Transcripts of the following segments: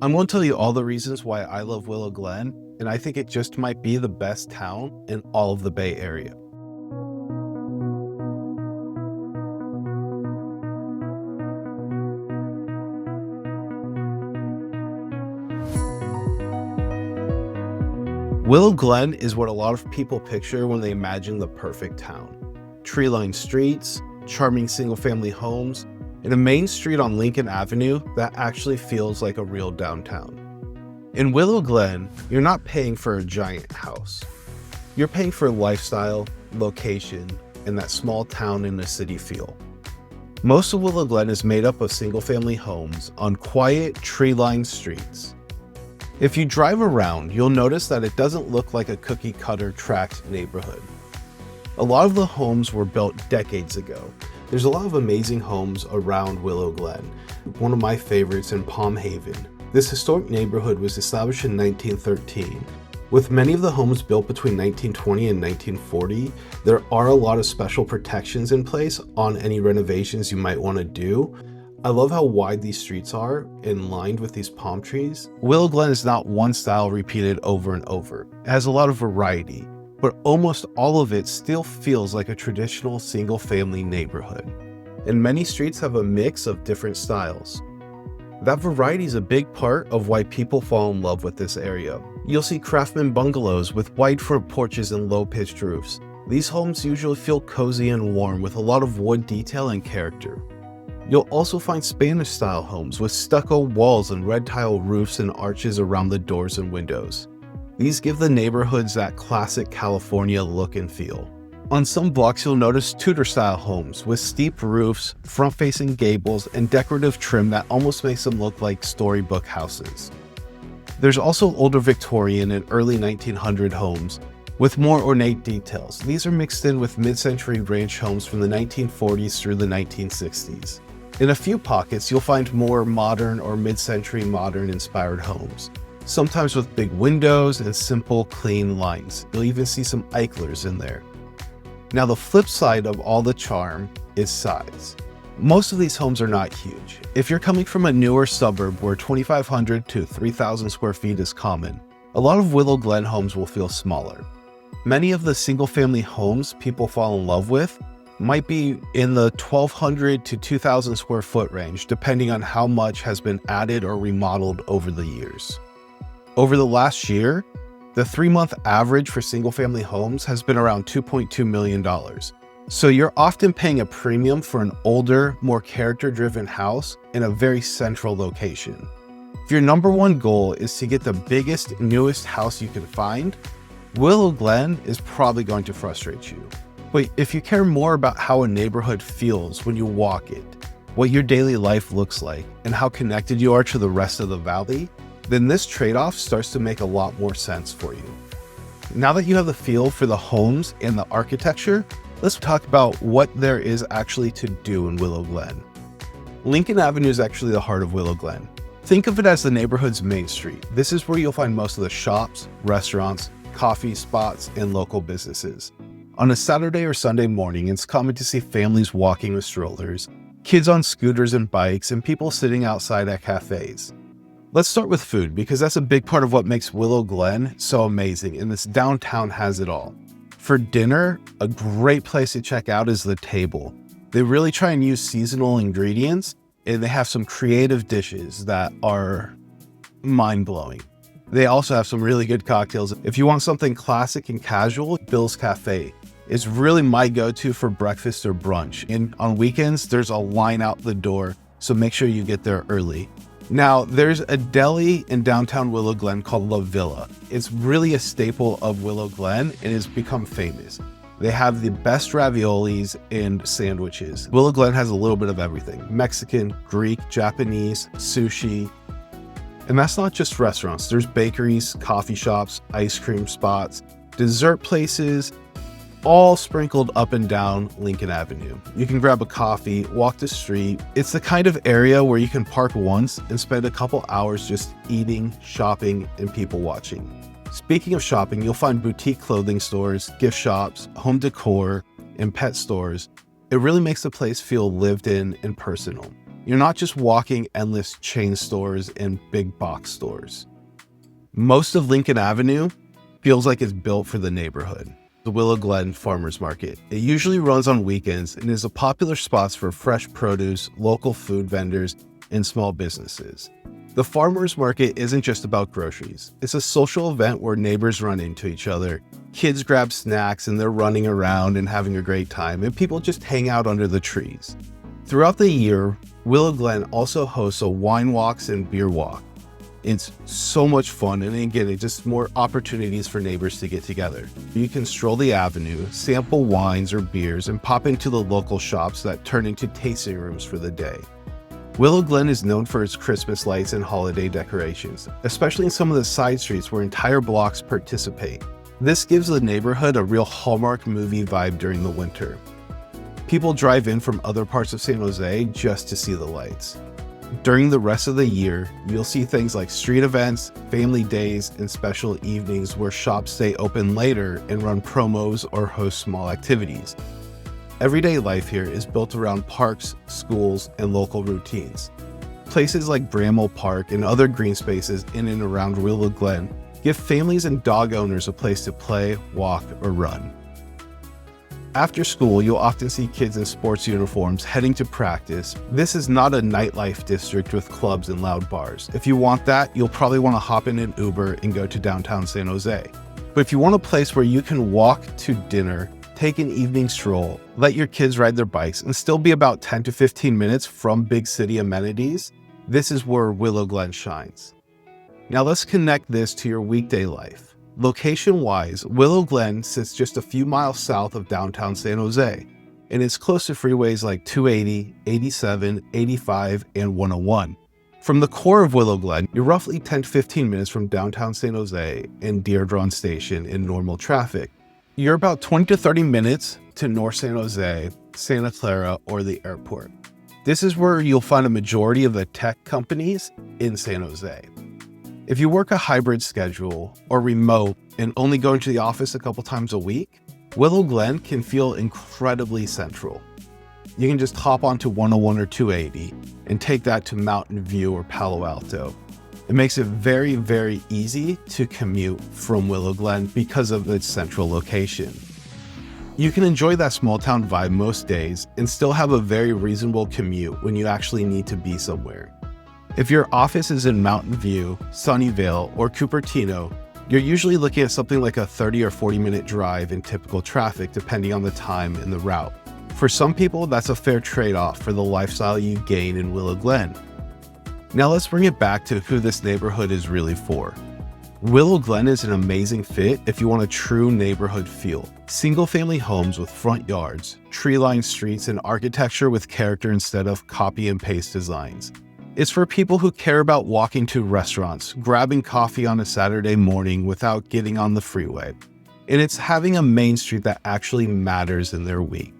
I'm going to tell you all the reasons why I love Willow Glen, and I think it just might be the best town in all of the Bay Area. Willow Glen is what a lot of people picture when they imagine the perfect town. Tree-lined streets, charming single-family homes, and a main street on Lincoln Avenue that actually feels like a real downtown. In Willow Glen, you're not paying for a giant house. You're paying for lifestyle, location, and that small town in the city feel. Most of Willow Glen is made up of single-family homes on quiet, tree-lined streets. If you drive around, you'll notice that it doesn't look like a cookie-cutter tract neighborhood. A lot of the homes were built decades ago. There's a lot of amazing homes around Willow Glen. One of my favorites in Palm Haven. This historic neighborhood was established in 1913. With many of the homes built between 1920 and 1940, there are a lot of special protections in place on any renovations you might want to do. I love how wide these streets are and lined with these palm trees. Willow Glen is not one style repeated over and over. It has a lot of variety, but almost all of it still feels like a traditional single-family neighborhood. And many streets have a mix of different styles. That variety is a big part of why people fall in love with this area. You'll see Craftsman bungalows with wide front porches and low-pitched roofs. These homes usually feel cozy and warm with a lot of wood detail and character. You'll also find Spanish-style homes with stucco walls and red tile roofs and arches around the doors and windows. These give the neighborhoods that classic California look and feel. On some blocks, you'll notice Tudor-style homes with steep roofs, front-facing gables, and decorative trim that almost makes them look like storybook houses. There's also older Victorian and early 1900 homes with more ornate details. These are mixed in with mid-century ranch homes from the 1940s through the 1960s. In a few pockets, you'll find more modern or mid-century modern-inspired homes, sometimes with big windows and simple, clean lines. You'll even see some Eichlers in there. Now, the flip side of all the charm is size. Most of these homes are not huge. If you're coming from a newer suburb where 2,500 to 3,000 square feet is common, a lot of Willow Glen homes will feel smaller. Many of the single-family homes people fall in love with might be in the 1,200 to 2,000 square foot range, depending on how much has been added or remodeled over the years. Over the last year, the 3-month average for single-family homes has been around $2.2 million. So you're often paying a premium for an older, more character-driven house in a very central location. If your number one goal is to get the biggest, newest house you can find, Willow Glen is probably going to frustrate you. But if you care more about how a neighborhood feels when you walk it, what your daily life looks like, and how connected you are to the rest of the valley, then this trade-off starts to make a lot more sense for you. Now that you have the feel for the homes and the architecture, let's talk about what there is actually to do in Willow Glen. Lincoln Avenue is actually the heart of Willow Glen. Think of it as the neighborhood's main street. This is where you'll find most of the shops, restaurants, coffee spots, and local businesses. On a Saturday or Sunday morning, it's common to see families walking with strollers, kids on scooters and bikes, and people sitting outside at cafes. Let's start with food, because that's a big part of what makes Willow Glen so amazing, and this downtown has it all. For dinner, a great place to check out is The Table. They really try and use seasonal ingredients, and they have some creative dishes that are mind-blowing. They also have some really good cocktails. If you want something classic and casual, Bill's Cafe is really my go-to for breakfast or brunch. And on weekends, there's a line out the door, so make sure you get there early. Now, there's a deli in downtown Willow Glen called La Villa. It's really a staple of Willow Glen and has become famous. They have the best raviolis and sandwiches. Willow Glen has a little bit of everything: Mexican, Greek, Japanese, sushi. And that's not just restaurants. There's bakeries, coffee shops, ice cream spots, dessert places, all sprinkled up and down Lincoln Avenue. You can grab a coffee, walk the street. It's the kind of area where you can park once and spend a couple hours just eating, shopping, and people watching. Speaking of shopping, you'll find boutique clothing stores, gift shops, home decor, and pet stores. It really makes the place feel lived in and personal. You're not just walking endless chain stores and big box stores. Most of Lincoln Avenue feels like it's built for the neighborhood. The Willow Glen Farmers Market. It usually runs on weekends and is a popular spot for fresh produce, local food vendors, and small businesses. The farmers market isn't just about groceries. It's a social event where neighbors run into each other, kids grab snacks and they're running around and having a great time, and people just hang out under the trees. Throughout the year, Willow Glen also hosts a wine walks and beer walk. It's so much fun, and again, it's just more opportunities for neighbors to get together. You can stroll the avenue, sample wines or beers, and pop into the local shops that turn into tasting rooms for the day. Willow Glen is known for its Christmas lights and holiday decorations, especially in some of the side streets where entire blocks participate. This gives the neighborhood a real Hallmark-movie vibe during the winter. People drive in from other parts of San Jose just to see the lights. During the rest of the year, you'll see things like street events, family days, and special evenings where shops stay open later and run promos or host small activities. Everyday life here is built around parks, schools, and local routines. Places like Bramall Park and other green spaces in and around Willow Glen give families and dog owners a place to play, walk, or run. After school, you'll often see kids in sports uniforms heading to practice. This is not a nightlife district with clubs and loud bars. If you want that, you'll probably want to hop in an Uber and go to downtown San Jose. But if you want a place where you can walk to dinner, take an evening stroll, let your kids ride their bikes, and still be about 10 to 15 minutes from big city amenities, this is where Willow Glen shines. Now let's connect this to your weekday life. Location-wise, Willow Glen sits just a few miles south of downtown San Jose, and is close to freeways like 280, 87, 85, and 101. From the core of Willow Glen, you're roughly 10 to 15 minutes from downtown San Jose and Deerdron Station in normal traffic. You're about 20 to 30 minutes to North San Jose, Santa Clara, or the airport. This is where you'll find a majority of the tech companies in San Jose. If you work a hybrid schedule or remote and only go into the office a couple times a week, Willow Glen can feel incredibly central. You can just hop onto 101 or 280 and take that to Mountain View or Palo Alto. It makes it very, very easy to commute from Willow Glen because of its central location. You can enjoy that small town vibe most days and still have a very reasonable commute when you actually need to be somewhere. If your office is in Mountain View, Sunnyvale, or Cupertino, you're usually looking at something like a 30 or 40-minute drive in typical traffic depending on the time and the route. For some people, that's a fair trade-off for the lifestyle you gain in Willow Glen. Now let's bring it back to who this neighborhood is really for. Willow Glen is an amazing fit if you want a true neighborhood feel. Single-family homes with front yards, tree-lined streets, and architecture with character instead of copy and paste designs. It's for people who care about walking to restaurants, grabbing coffee on a Saturday morning without getting on the freeway. And it's having a main street that actually matters in their week.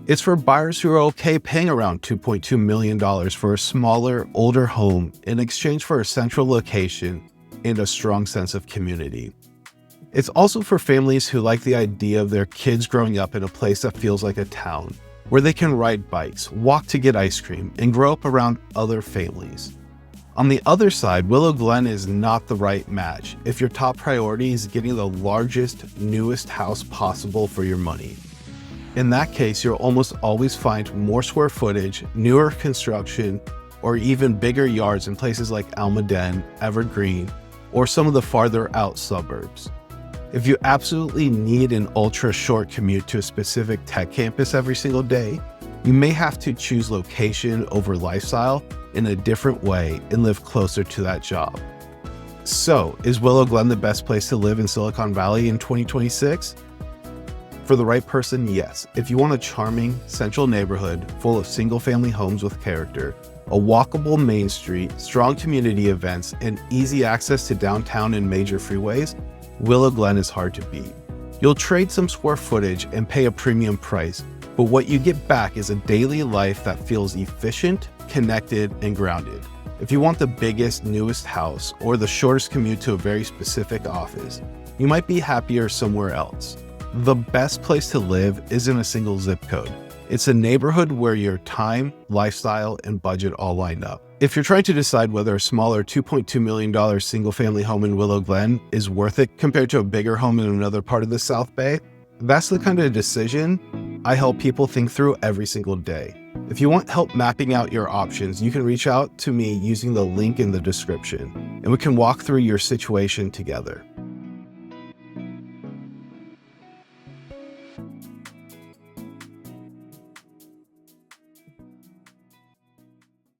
It's for buyers who are okay paying around $2.2 million for a smaller, older home in exchange for a central location and a strong sense of community. It's also for families who like the idea of their kids growing up in a place that feels like a town, where they can ride bikes, walk to get ice cream, and grow up around other families. On the other side, Willow Glen is not the right match if your top priority is getting the largest, newest house possible for your money. In that case, you'll almost always find more square footage, newer construction, or even bigger yards in places like Almaden, Evergreen, or some of the farther out suburbs. If you absolutely need an ultra-short commute to a specific tech campus every single day, you may have to choose location over lifestyle in a different way and live closer to that job. So, is Willow Glen the best place to live in Silicon Valley in 2026? For the right person, yes. If you want a charming, central neighborhood full of single-family homes with character, a walkable main street, strong community events, and easy access to downtown and major freeways, Willow Glen is hard to beat. You'll trade some square footage and pay a premium price, but what you get back is a daily life that feels efficient, connected, and grounded. If you want the biggest, newest house or the shortest commute to a very specific office, you might be happier somewhere else. The best place to live isn't a single zip code. It's a neighborhood where your time, lifestyle, and budget all line up. If you're trying to decide whether a smaller $2.2 million single-family home in Willow Glen is worth it compared to a bigger home in another part of the South Bay, that's the kind of decision I help people think through every single day. If you want help mapping out your options, you can reach out to me using the link in the description, and we can walk through your situation together.